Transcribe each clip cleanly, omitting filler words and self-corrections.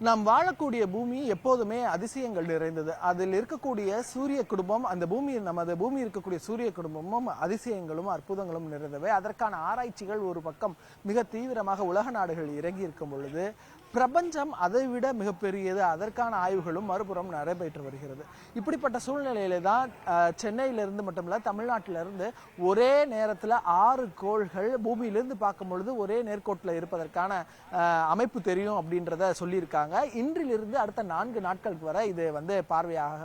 நாம் வாழக்கூடிய பூமி எப்போதுமே அதிசயங்கள் நிறைந்தது. அதில் இருக்கக்கூடிய சூரிய குடும்பம், அந்த நமது பூமி இருக்கக்கூடிய சூரிய குடும்பமும் அதிசயங்களும் அற்புதங்களும் நிறைந்தவை. அதற்கான ஆராய்ச்சிகள் ஒரு பக்கம் மிக தீவிரமாக உலக நாடுகள் இறங்கி இருக்கும் பொழுது, பிரபஞ்சம் அதைவிட மிகப்பெரியது. அதற்கான ஆய்வுகளும் மறுபுறம் நடைபெற்று வருகிறது. இப்படிப்பட்ட சூழ்நிலையில தான் சென்னையிலிருந்து மட்டுமல்ல, தமிழ்நாட்டிலிருந்து ஒரே நேரத்தில் 6 கோள்கள் பூமியிலிருந்து பார்க்கும் பொழுது ஒரே நேர்கோட்டில் இருப்பதற்கான அமைப்பு தெரியும் அப்படின்றத சொல்லியிருக்காங்க. இன்றிலிருந்து அடுத்த 4 நாட்களுக்கு வரை இது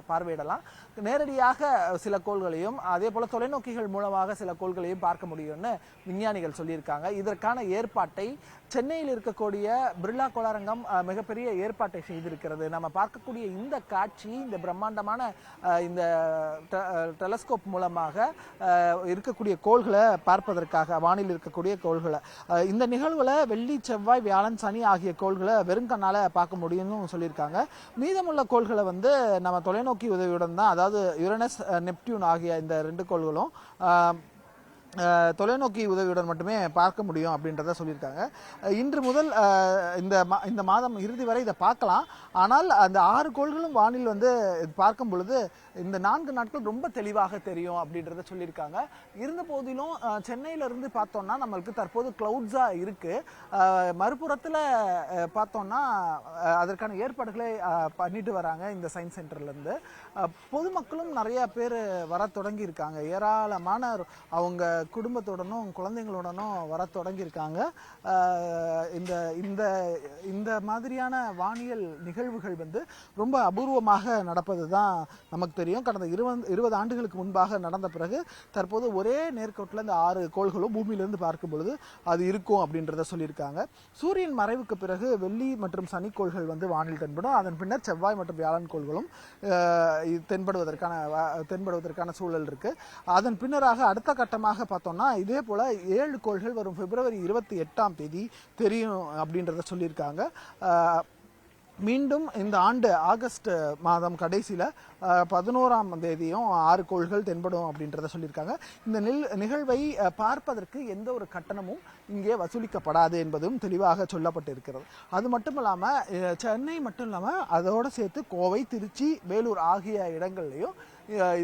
பார்வையிடலாம். நேரடியாக சில கோள்களையும் அதே போல தொலைநோக்கிகள் மூலமாக சில கோள்களையும் பார்க்க முடியும்னு விஞ்ஞானிகள் சொல்லியிருக்காங்க. இதற்கான ஏற்பாட்டை சென்னையில் இருக்கக்கூடிய பிர்லா கோளரங்கம் மிகப்பெரிய ஏற்பாட்டை செய்திருக்கிறது. நம்ம பார்க்கக்கூடிய இந்த காட்சி, இந்த பிரம்மாண்டமான இந்த டெலஸ்கோப் மூலமாக இருக்கக்கூடிய கோள்களை பார்ப்பதற்காக, வானில் இருக்கக்கூடிய கோள்களை, இந்த நிகழ்வுல வெள்ளி, செவ்வாய், வியாழன், சனி ஆகிய கோள்களை வெறுங்கண்ணால பார்க்க முடியும்னு சொல்லியிருக்காங்க. மீதமுள்ள கோள்களை நம்ம தொலைநோக்கி உதவியுடன் தான், அதாவது யுரேனஸ், நெப்டியூன் ஆகிய இந்த 2 கோள்களும் தொலைநோக்கி உதவியுடன் மட்டுமே பார்க்க முடியும் அப்படின்றத சொல்லியிருக்காங்க. இன்று முதல் இந்த மாதம் இறுதி வரை இதை பார்க்கலாம். ஆனால் அந்த 6 கோள்களும் வானில் பார்க்கும் பொழுது இந்த 4 நாட்கள் ரொம்ப தெளிவாக தெரியும் அப்படின்றத சொல்லியிருக்காங்க. இருந்த போதிலும் சென்னையிலிருந்து பார்த்தோம்னா நம்மளுக்கு தற்போது கிளவுட்ஸா இருக்கு. மறுபுறத்தில் பார்த்தோம்னா அதற்கான ஏற்பாடுகளை பண்ணிட்டு வராங்க இந்த சயின்ஸ் சென்டர்லேருந்து. பொதுமக்களும் நிறைய பேர் வர தொடங்கி இருக்காங்க. ஏராளமான அவங்க குடும்பத்துடனும் குழந்தைங்களுடனும் வர தொடங்கியிருக்காங்க. இந்த மாதிரியான வானியல் நிகழ்வுகள் ரொம்ப அபூர்வமாக நடப்பது தான் நமக்கு தெரியும். கடந்த 20 ஆண்டுகளுக்கு முன்பாக நடந்த பிறகு தற்போது ஒரே நேர்கோட்டில் இந்த 6 கோள்களும் பூமியிலிருந்து பார்க்கும் பொழுது அது இருக்கும் அப்படின்றத சொல்லியிருக்காங்க. சூரியன் மறைவுக்கு பிறகு வெள்ளி மற்றும் சனி கோள்கள் வானில் தென்படும். அதன் பின்னர் செவ்வாய் மற்றும் வியாழன் கோள்களும் தென்படுவதற்கான சூழல் இருக்கு. அதன் பின்னராக அடுத்த கட்டமாக பார்த்தோம்னா இதே போல 7 கோள்கள் வரும் பிப்ரவரி 28ஆம் தேதி தெரியும் அப்படின்றத சொல்லியிருக்காங்க. மீண்டும் இந்த ஆண்டு ஆகஸ்ட் மாதம் கடைசியில் 11ஆம் தேதியும் 6 கோள்கள் தென்படும் அப்படின்றத சொல்லியிருக்காங்க. இந்த நிகழ்வை பார்ப்பதற்கு எந்த ஒரு கட்டணமும் இங்கே வசூலிக்கப்படாது என்பதும் தெளிவாக சொல்லப்பட்டிருக்கிறது. அது மட்டும் இல்லாமல் சென்னை மட்டும் இல்லாமல் அதோடு சேர்த்து கோவை, திருச்சி, வேலூர் ஆகிய இடங்கள்லையும்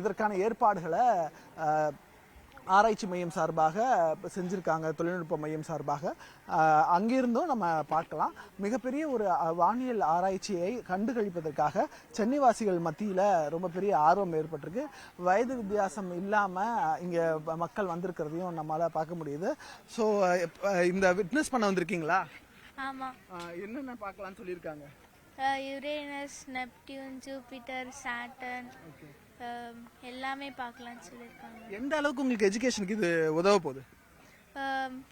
இதற்கான ஏற்பாடுகளை ஆராய்ச்சி மையம் சார்பாக செஞ்சுருக்காங்க. தொழில்நுட்ப மையம் சார்பாக அங்கிருந்தும் நம்ம பார்க்கலாம். மிகப்பெரிய ஒரு வானியல் ஆராய்ச்சியை கண்டுகளிப்பதற்காக சென்னைவாசிகள் மத்தியில் ரொம்ப பெரிய ஆர்வம் ஏற்பட்டிருக்கு. வயது வித்தியாசம் இல்லாமல் இங்கே மக்கள் வந்திருக்கிறதையும் நம்மளால் பார்க்க முடியுது. ஸோ இந்த விட்னஸ் பண்ண வந்திருக்கீங்களா? ஆமாம். என்னென்ன பார்க்கலாம்னு சொல்லியிருக்காங்க? யுரேனஸ், நெப்டியூன், ஜூபிட்டர், சாட்டர்ன் எல்லாமே பார்க்கலாம்னு சொல்லியிருக்காங்க. எந்த அளவுக்கு உங்களுக்கு எஜுகேஷனுக்கு இது உதவ போகுது?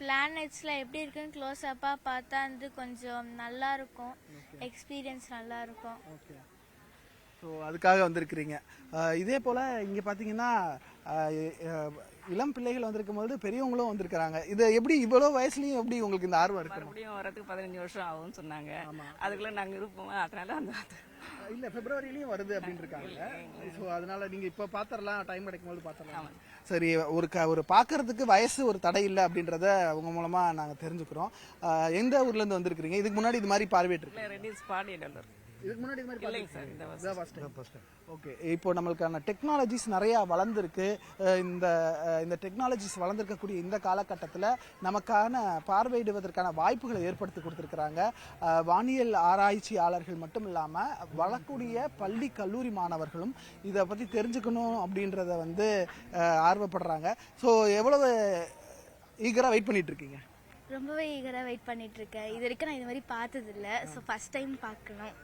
பிளானட்ஸில் எப்படி இருக்குன்னு க்ளோஸ் அப்பாக பார்த்தா கொஞ்சம் நல்லா இருக்கும், எக்ஸ்பீரியன்ஸ் நல்லா இருக்கும். ஓகே, ஸோ அதுக்காக வந்திருக்கிறீங்க. இதே போல் இங்கே பார்த்தீங்கன்னா இளம் பிள்ளைகள் வந்திருக்கும் போது பெரியவங்களும் வந்திருக்கிறாங்க. இது எப்படி இவ்வளோ வயசுலையும் எப்படி உங்களுக்கு இந்த ஆர்வம் இருக்கு? மறுபடியும் வரதுக்கு 15 வருஷம் ஆகும்னு சொன்னாங்க. அதுக்குள்ள நாங்கள் இருப்போம். அதனால இல்லை, பிப்ரவரியிலையும் வருது அப்படின்னு இருக்காங்க. ஸோ அதனால நீங்கள் இப்போ பார்த்துடலாம், டைம் கிடைக்கும் போது பார்த்துடலாம். சரி, ஒரு பார்க்கறதுக்கு வயசு ஒரு தடை இல்லை அப்படின்றத உங்க மூலமா நாங்கள் தெரிஞ்சுக்கிறோம். எந்த ஊர்லேருந்து வந்திருக்கிறீங்க? இதுக்கு முன்னாடி இது மாதிரி பார்வையிட்டு இதுக்கு முன்னாடி இது மாதிரி ஓகே. இப்போ நம்மளுக்கான டெக்னாலஜிஸ் நிறைய வளர்ந்துருக்கு. இந்த டெக்னாலஜிஸ் வளர்ந்துருக்கக்கூடிய இந்த காலகட்டத்தில் நமக்கான பார்வையிடுவதற்கான வாய்ப்புகளை ஏற்படுத்தி கொடுத்துருக்குறாங்க. வானியல் ஆராய்ச்சியாளர்கள் மட்டும் இல்லாமல் வரக்கூடிய பள்ளி கல்லூரி மாணவர்களும் இதை பற்றி தெரிஞ்சுக்கணும் அப்படின்றத ஆர்வப்படுறாங்க. ஸோ எவ்வளவு ஈகராக வெயிட் பண்ணிட்டு இருக்கீங்க? ரொம்பவே ஈகராக வெயிட் பண்ணிட்டு இருக்கேன். இது வரைக்கும் நான் இது மாதிரி பார்த்ததில்லை. ஸோ ஃபர்ஸ்ட் டைம் பார்க்கணும்.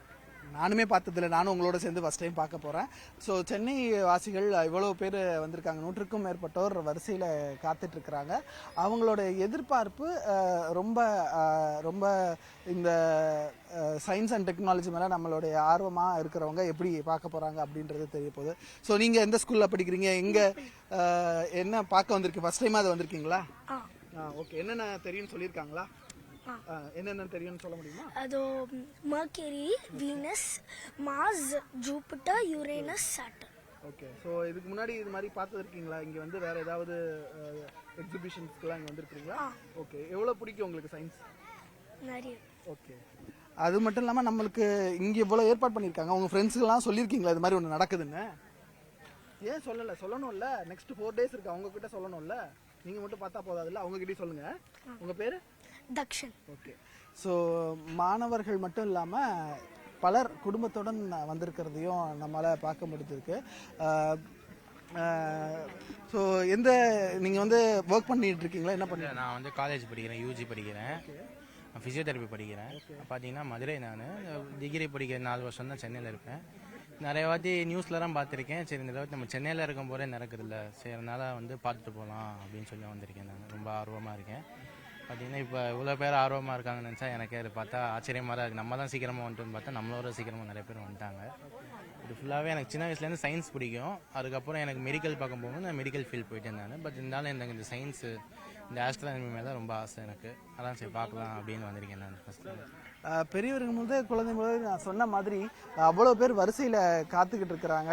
நானுமே பார்த்ததில்லை. நானும் உங்களோட சேர்ந்து ஃபர்ஸ்ட் டைம் பார்க்க போகிறேன். ஸோ சென்னை வாசிகள் இவ்வளோ பேர் வந்திருக்காங்க. 100க்கும் மேற்பட்டோர் வரிசையில் காத்துட்ருக்குறாங்க. அவங்களோட எதிர்பார்ப்பு ரொம்ப ரொம்ப இந்த சயின்ஸ் அண்ட் டெக்னாலஜி மேலே நம்மளுடைய ஆர்வமாக இருக்கிறவங்க எப்படி பார்க்க போகிறாங்க அப்படின்றது தெரிய போகுது. ஸோ நீங்கள் எந்த ஸ்கூலில் படிக்கிறீங்க? எங்கே என்ன பார்க்க வந்திருக்கீங்க? ஃபர்ஸ்ட் டைமாக அது வந்திருக்கீங்களா? ஓகே. என்னென்ன தெரியும்னு சொல்லியிருக்காங்களா? என்னென்ன தெரியும்னு சொல்ல முடியுமா? அது Mercury, Venus, Mars, Jupiter, Uranus, Saturn. Okay. So இதுக்கு முன்னாடி இது மாதிரி பார்த்துருக்கீங்களா? இங்கே வேற ஏதாவது எக்ஸிபிஷன்ஸ்க்குலாம் இங்கே வந்திருக்கீங்களா? ஓகே. எவ்வளோ பிடிக்கும் உங்களுக்கு சயின்ஸ்? நிறைய. ஓகே. அது மட்டும் இல்லாமல் நம்மளுக்கு இங்கே இவ்வளோ ஏற்பாடு பண்ணியிருக்காங்க. உங்கள் ஃப்ரெண்ட்ஸுக்கெல்லாம் சொல்லியிருக்கீங்களா இது மாதிரி ஒன்று நடக்குதுன்னு? ஏன் சொல்லலை? சொல்லணும்ல. நெக்ஸ்ட் 4 days இருக்கு, அவங்கக்கிட்ட சொல்லணும்ல. நீங்கள் மட்டும் பார்த்தா போதாதுல்ல, அவங்ககிட்டயும் சொல்லுங்கள். உங்கள் பேர்? தக்ஷன். ஓகே. ஸோ மாணவர்கள் மட்டும் இல்லாமல் பலர் குடும்பத்துடன் வந்திருக்கிறதையும் நம்மளால் பார்க்க முடிஞ்சிருக்கு. ஸோ நீங்கள் வந்து ஒர்க் பண்ணிட்டு இருக்கீங்களா? என்ன பண்ணுறீங்க? நான் வந்து காலேஜ் படிக்கிறேன், யூஜி படிக்கிறேன், ஃபிசியோதெரப்பி படிக்கிறேன். பார்த்தீங்கன்னா மதுரை. நான் டிகிரி படிக்கிற 4 வருஷம் தான் சென்னையில் இருப்பேன். நிறைய வாட்டி நியூஸ்லலாம் பார்த்துருக்கேன். சரி, இந்த தடவை நம்ம சென்னையில் இருக்கும் போதே நடக்குதுல்ல, சரி அதனால் வந்து பார்த்துட்டு போகலாம் அப்படின்னு சொல்லி வந்திருக்கேன். நான் ரொம்ப ஆர்வமாக இருக்கேன். பார்த்தீங்கன்னா இப்போ இவ்வளோ பேர் ஆர்வமாக இருக்காங்கன்னு நினச்சா எனக்கு அது பார்த்தா ஆச்சரியமாக தான் இருக்குது. நம்ம தான் சீக்கிரமாக வந்துட்டுன்னு பார்த்தா நம்மளோட சீக்கிரமாக நிறைய பேர் வந்துட்டாங்க. இது ஃபுல்லாகவே எனக்கு சின்ன வயசுலேருந்து சயின்ஸ் பிடிக்கும். அதுக்கப்புறம் எனக்கு மெடிக்கல் பார்க்க போகும்போது நான் மெடிக்கல் ஃபீல்ட் போயிட்டு இருந்தேன். பட் இருந்தாலும் எனக்கு இந்த சயின்ஸு, இந்த ஆஸ்ட்ரானமி மேலே தான் ரொம்ப ஆசை எனக்கு. அதான் சரி பார்க்கலாம் அப்படின்னு வந்திருக்கேன் நான் ஃபஸ்ட்டு. பெரியவர்கள் முதல் குழந்தை முதல் நான் சொன்ன மாதிரி அவ்வளோ பேர் வரிசையில் காத்துக்கிட்டு இருக்கிறாங்க.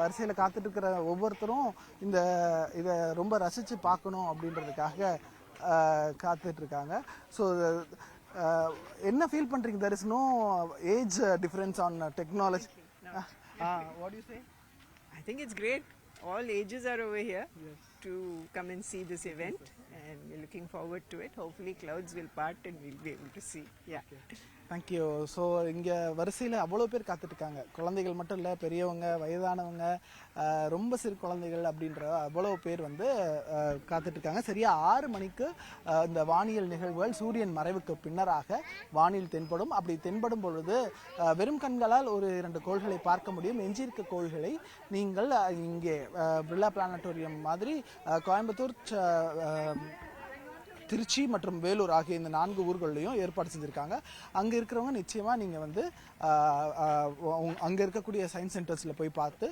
வரிசையில் காத்துட்டு இருக்கிற ஒவ்வொருத்தரும் இதை ரொம்ப ரசித்து பார்க்கணும் அப்படின்றதுக்காக காத்துட்டு இருக்காங்க. ஸோ என்ன ஃபீல் பண்ணுறீங்க? There is no age difference on technology. What do you say? I think it's great. All ages are over here to come and see this event, and we're looking forward to it. Hopefully clouds will part and we'll be able to see. Yeah. Thank you. So இங்கே வரிசையில் அவ்வளோ பேர் காத்துட்ருக்காங்க. குழந்தைகள் மட்டும் இல்லை, பெரியவங்க, வயதானவங்க, ரொம்ப சிறு குழந்தைகள் அப்படின்ற அவ்வளோ பேர் வந்து காத்துட்ருக்காங்க. சரியாக 6 மணிக்கு இந்த வானியல் நிகழ்வுகள் சூரியன் மறைவுக்கு பின்னராக வானில் தென்படும். அப்படி தென்படும் பொழுது வெறும் கண்களால் ஒரு 2 கோள்களை பார்க்க முடியும். எஞ்சியிருக்க கோள்களை நீங்கள் இங்கே பிர்லா பிளானட்டோரியம் மாதிரி கோயம்புத்தூர், திருச்சி மற்றும் வேலூர் ஆகிய இந்த 4 ஊர்களையும் ஏற்பாடு செஞ்சுருக்காங்க. அங்கே இருக்கிறவங்க நிச்சயமாக நீங்கள் வந்து அங்கே இருக்கக்கூடிய சயின்ஸ் சென்டர்ஸில் போய் பார்த்து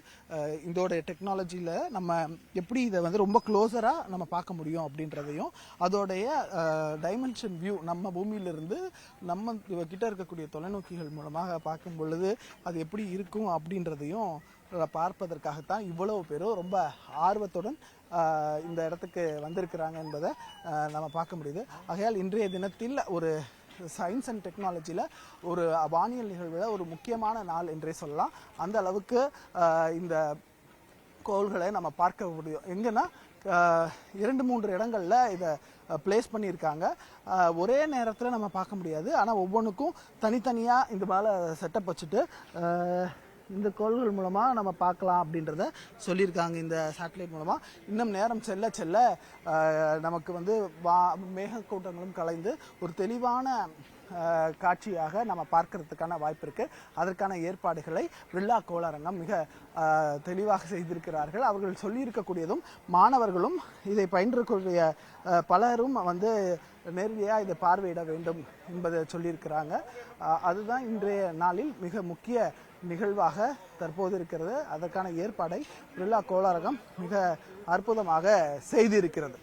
இதோடைய டெக்னாலஜியில் நம்ம எப்படி இதை வந்து ரொம்ப க்ளோஸராக நம்ம பார்க்க முடியும் அப்படின்றதையும், அதோடைய டைமென்ஷன் வியூ நம்ம பூமியிலிருந்து நம்ம கிட்ட இருக்கக்கூடிய தொலைநோக்கிகள் மூலமாக பார்க்கும் பொழுது அது எப்படி இருக்கும் அப்படின்றதையும் பார்ப்பதற்காகத்தான் இவ்வளவு பேரும் ரொம்ப ஆர்வத்துடன் இந்த இடத்துக்கு வந்திருக்கிறாங்க என்பதை நம்ம பார்க்க முடியுது. ஆகையால் இன்றைய தினத்தில் ஒரு சயின்ஸ் அண்ட் டெக்னாலஜியில் ஒரு வானியல் நிகழ்வில் ஒரு முக்கியமான நாள் என்றே சொல்லலாம். அந்த அளவுக்கு இந்த கோள்களை நம்ம பார்க்க முடியும். எங்கன்னா 2-3 இடங்களில் இதை பிளேஸ் பண்ணியிருக்காங்க. ஒரே நேரத்தில் நம்ம பார்க்க முடியாது. ஆனால் ஒவ்வொன்றுக்கும் தனித்தனியாக இந்த மேலே செட்டப் வச்சுட்டு இந்த கோள்கள் மூலமாக நம்ம பார்க்கலாம் அப்படின்றத சொல்லியிருக்காங்க. இந்த சேட்டலைட் மூலமாக இன்னும் நேரம் செல்ல செல்ல நமக்கு வந்து மேகக்கூட்டங்களும் கலைந்து ஒரு தெளிவான காட்சியாக நம்ம பார்க்கறதுக்கான வாய்ப்பு இருக்குது. அதற்கான ஏற்பாடுகளை பிர்லா கோளரங்கம் மிக தெளிவாக செய்திருக்கிறார்கள். அவர்கள் சொல்லியிருக்கக்கூடியதும் மாணவர்களும் இதை பயின்றக்கூடிய பலரும் வந்து நேரடியாக இதை பார்வையிட வேண்டும் என்பதை சொல்லியிருக்கிறாங்க. அதுதான் இன்றைய நாளில் மிக முக்கிய நிகழ்வாக தற்போது இருக்கிறது. அதற்கான ஏற்பாடை பிர்லா கோளரங்கம் மிக அற்புதமாக செய்திருக்கிறது.